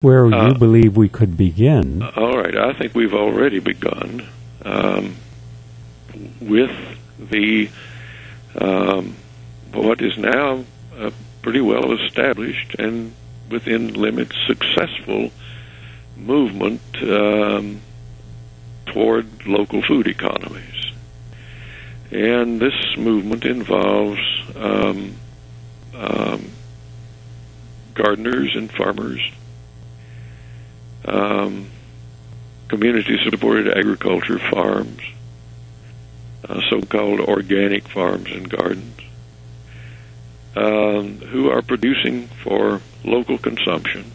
where you believe we could begin. All right. I think we've already begun with the what is now pretty well established and within limits successful movement toward local food economies. And this movement involves gardeners and farmers, community-supported agriculture farms, so-called organic farms and gardens, who are producing for local consumption.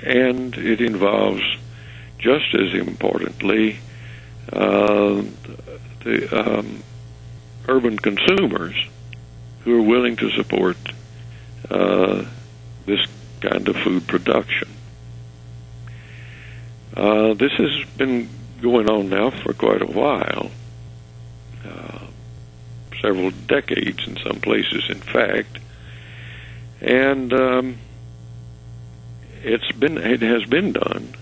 And it involves, just as importantly, the urban consumers who are willing to support this kind of food production. This has been going on now for quite a while, several decades in some places, in fact, and it has been done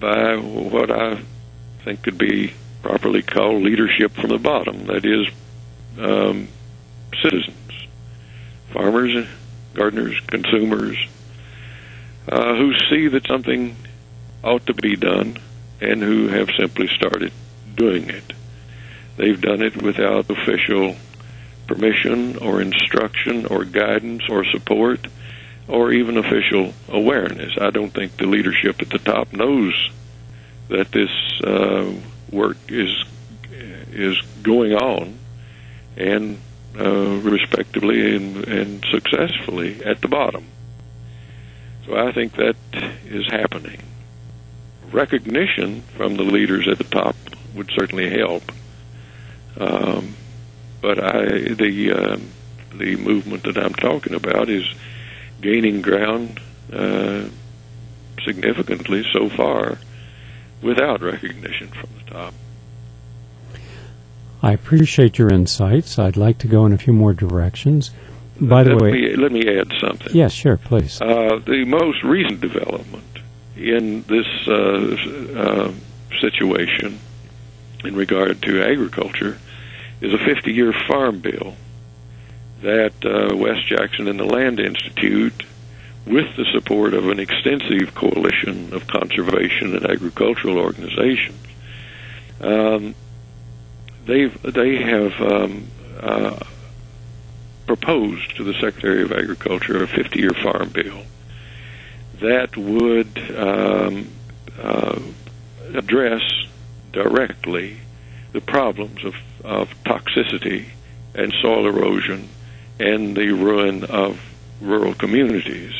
by what I think could be properly called leadership from the bottom. That is, citizens, farmers, gardeners, consumers, who see that something ought to be done and who have simply started doing it. They've done it without official permission or instruction or guidance or support or even official awareness. I don't think the leadership at the top knows that this work is going on and respectably and successfully at the bottom. So I think that is happening. Recognition from the leaders at the top would certainly help. But the movement that I'm talking about is gaining ground significantly so far without recognition from the top. I appreciate your insights. I'd like to go in a few more directions. By the way, let me add something. Yes, sure, please. The most recent development in this situation in regard to agriculture is a 50-year farm bill that West Jackson and the Land Institute, with the support of an extensive coalition of conservation and agricultural organizations, they have proposed to the Secretary of Agriculture a 50-year farm bill that would address directly the problems of toxicity and soil erosion and the ruin of rural communities.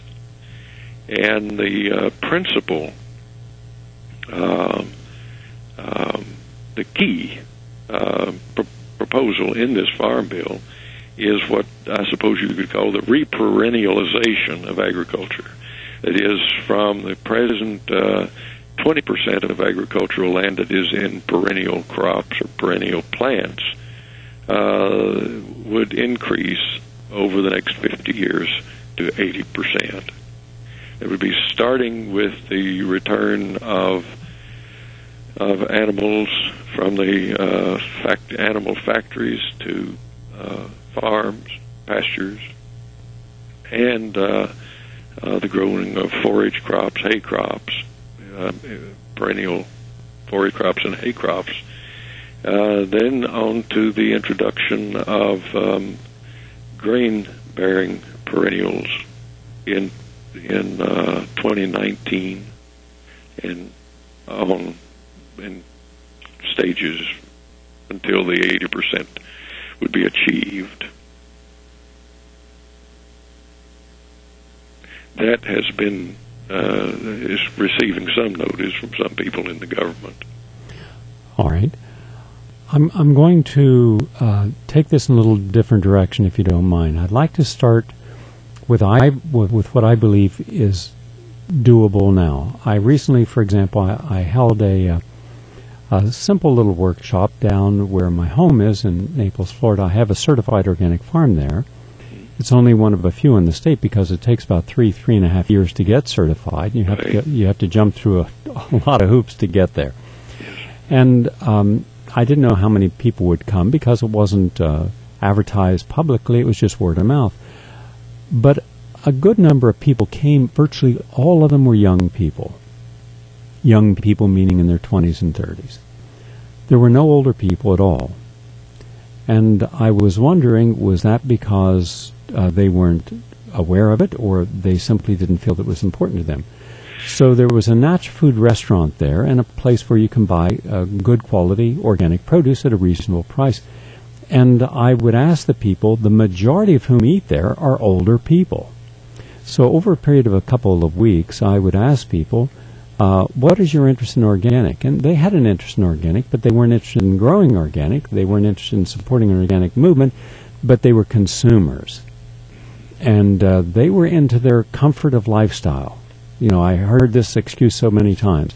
And the principal, the key proposal in this farm bill is what I suppose you could call the reperennialization of agriculture. It is from the present 20% of agricultural land that is in perennial crops or perennial plants would increase over the next 50 years to 80%. It would be starting with the return of animals from the animal factories to farms, pastures, and the growing of forage crops, hay crops, perennial forage crops and hay crops. Then on to the introduction of grain-bearing perennials in 2019 and on in stages until the 80% would be achieved. That has been is receiving some notice from some people in the government. All right. I'm going to take this in a little different direction, if you don't mind. I'd like to start with what I believe is doable now. I recently, for example, I held a simple little workshop down where my home is in Naples, Florida. I have a certified organic farm there, It's only one of a few in the state because it takes about 3.5 years to get certified. You have you have to jump through a lot of hoops to get there. And I didn't know how many people would come because it wasn't advertised publicly. It was just word of mouth. But a good number of people came. Virtually all of them were young people. Young people meaning in their 20s and 30s. There were no older people at all. And I was wondering, was that because they weren't aware of it, or they simply didn't feel that it was important to them? So there was a natural food restaurant there and a place where you can buy good quality organic produce at a reasonable price. And I would ask the people, the majority of whom eat there are older people. So over a period of a couple of weeks, I would ask people, what is your interest in organic? And they had an interest in organic, but they weren't interested in growing organic. They weren't interested in supporting an organic movement, but they were consumers. And they were into their comfort of lifestyle. You know, I heard this excuse so many times.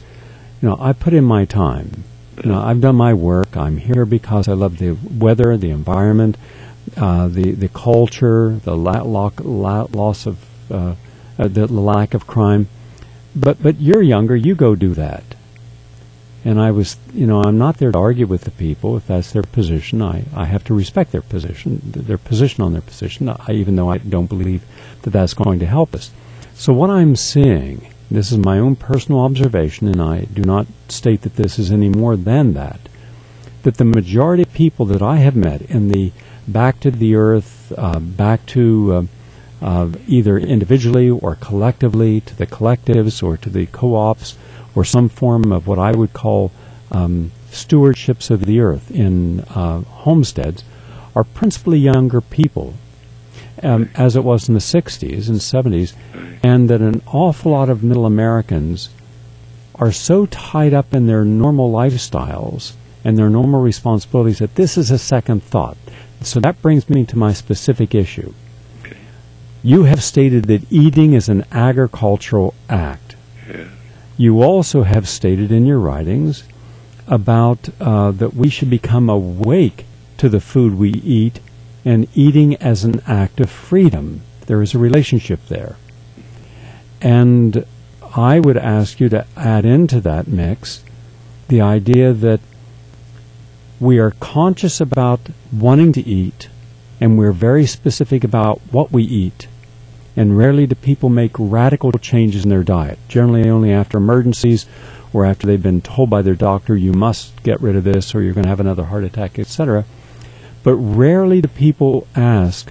You know, I put in my time. You know, I've done my work. I'm here because I love the weather, the environment, the culture, the loss of the lack of crime. But you're younger. You go do that. And I was, you know, I'm not there to argue with the people. If that's their position, I have to respect their position on their position, even though I don't believe that that's going to help us. So what I'm seeing, this is my own personal observation, and I do not state that this is any more than that the majority of people that I have met in the back to the earth, back to either individually or collectively, to the collectives or to the co-ops, or some form of what I would call stewardships of the earth in homesteads, are principally younger people, as it was in the 60s and 70s, and that an awful lot of middle Americans are so tied up in their normal lifestyles and their normal responsibilities that this is a second thought. So that brings me to my specific issue. You have stated that eating is an agricultural act. Yeah. You also have stated in your writings about that we should become awake to the food we eat, and eating as an act of freedom. There is a relationship there. And I would ask you to add into that mix the idea that we are conscious about wanting to eat, and we're very specific about what we eat. And rarely do people make radical changes in their diet, generally only after emergencies or after they've been told by their doctor, you must get rid of this or you're going to have another heart attack, etc. But rarely do people ask,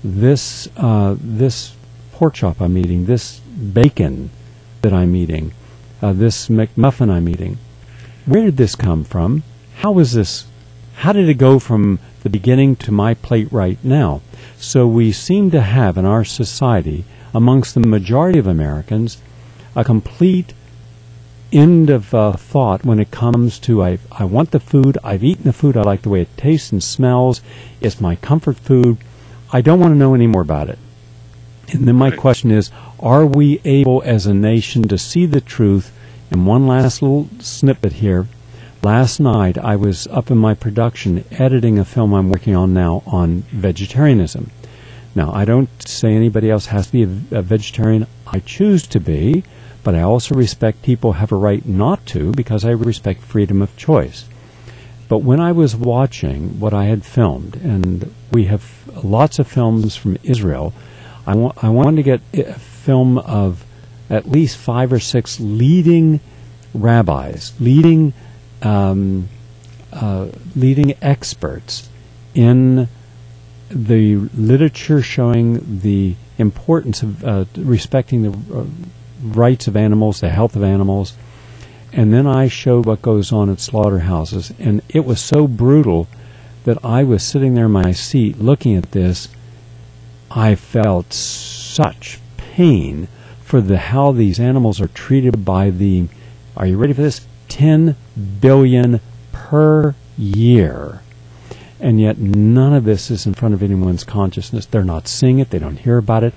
this pork chop I'm eating, this bacon that I'm eating, this McMuffin I'm eating, where did this come from? How did it go from the beginning to my plate right now? So we seem to have in our society, amongst the majority of Americans, a complete end of thought when it comes to I want the food, I've eaten the food, I like the way it tastes and smells, it's my comfort food, I don't want to know any more about it. And then my question is, are we able as a nation to see the truth? And one last little snippet here. Last night I was up in my production editing a film I'm working on now on vegetarianism. Now, I don't say anybody else has to be a vegetarian. I choose to be, but I also respect people have a right not to because I respect freedom of choice. But when I was watching what I had filmed, and we have lots of films from Israel, I wanted to get a film of at least 5 or 6 leading rabbis, leading experts in the literature showing the importance of respecting the rights of animals, the health of animals. And then I showed what goes on at slaughterhouses. And it was so brutal that I was sitting there in my seat looking at this. I felt such pain for how these animals are treated by the, are you ready for this? 10 billion per year. And yet none of this is in front of anyone's consciousness. They're not seeing it. They don't hear about it.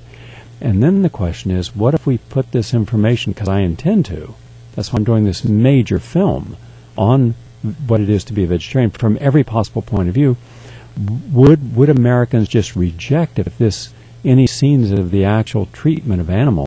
And then the question is, what if we put this information, because I intend to, that's why I'm doing this major film on what it is to be a vegetarian from every possible point of view. would Americans just reject if any scenes of the actual treatment of animals